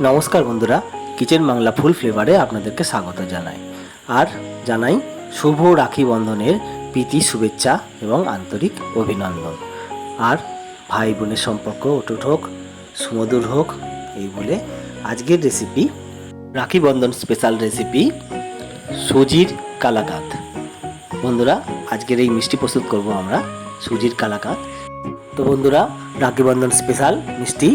নমস্কার বন্ধুরা, কিচেন বাংলা ফুল ফ্লেভারে আপনাদেরকে স্বাগত জানাই। আর জানাই শুভ রাখি বন্ধনের প্রীতি শুভেচ্ছা এবং আন্তরিক অভিনন্দন। আর ভাই বোনের সম্পর্ক অটুট হোক, সুমধুর হোক, এই বলে আজকের রেসিপি রাখি বন্ধন স্পেশাল রেসিপি সুজির কালাকাদ। বন্ধুরা, আজকের এই মিষ্টি প্রস্তুত করব আমরা সুজির কালাকাদ। তো বন্ধুরা, রাখি বন্ধন স্পেশাল মিষ্টি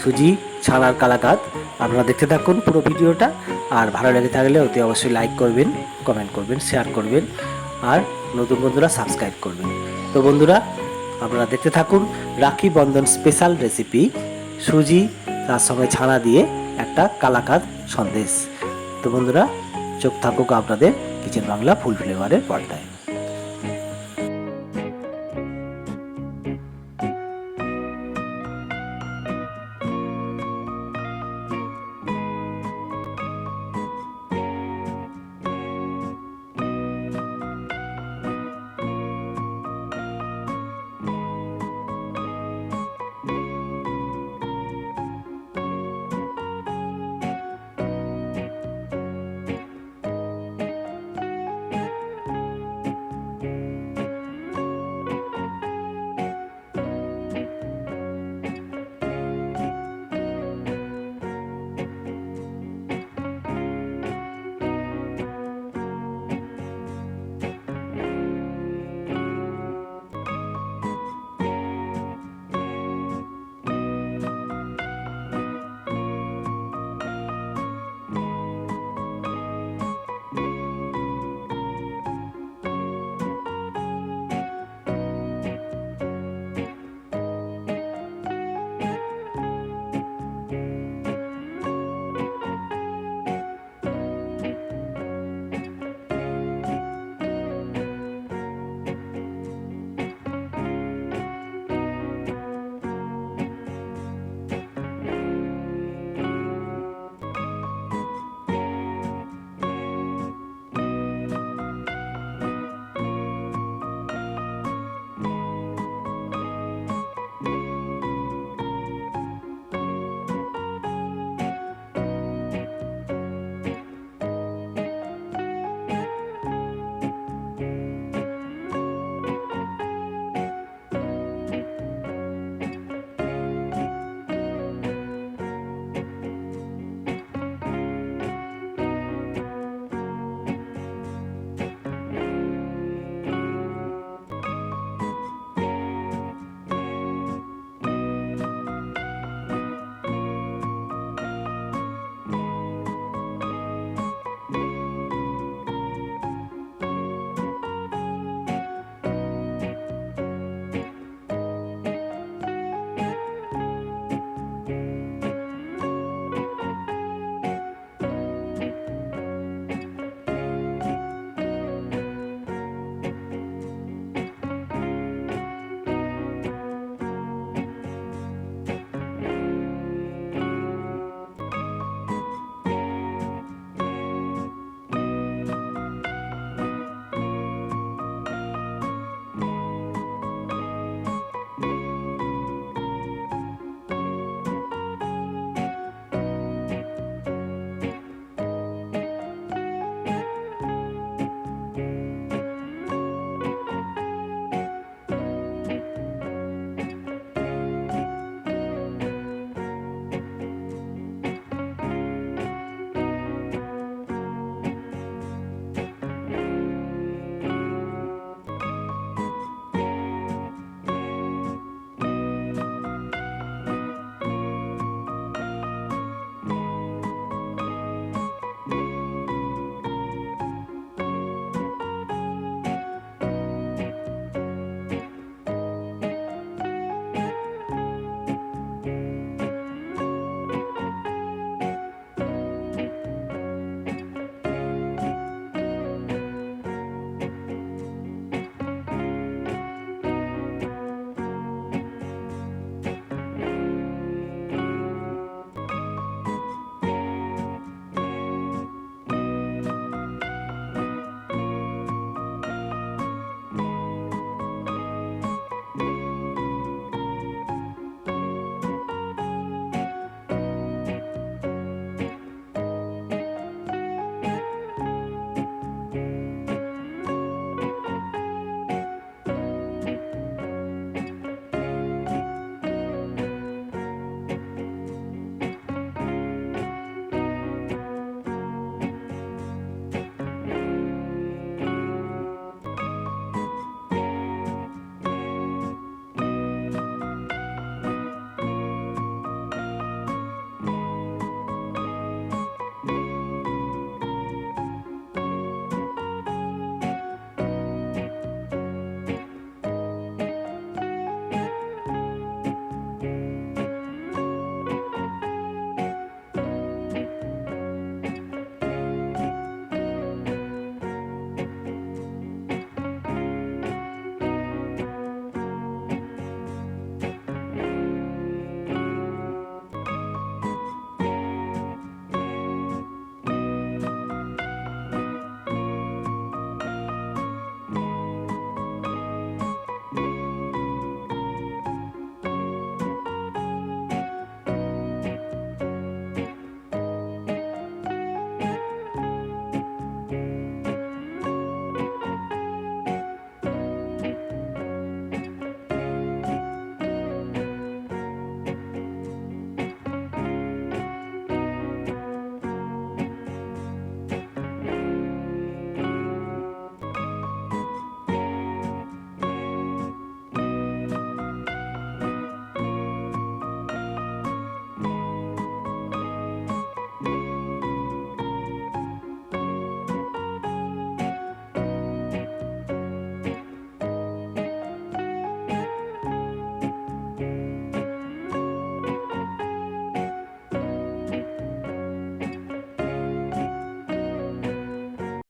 সুজি ছানার কালাকাদ আপনারা দেখতে থাকুন পুরো ভিডিওটা। আর ভালো লেগে থাকলে অতি অবশ্যই লাইক করবেন, কমেন্ট করবেন, শেয়ার করবেন আর নতুন বন্ধুরা সাবস্ক্রাইব করবেন। তো বন্ধুরা, আপনারা দেখতে থাকুন রাখি বন্ধন স্পেশাল রেসিপি সুজি তার সঙ্গে ছানা দিয়ে একটা কালাকাদ সন্দেশ। তো বন্ধুরা, চোখ থাকুক আপনাদের কিচেন বাংলা ফুল ফ্লেভারের পর্দায়।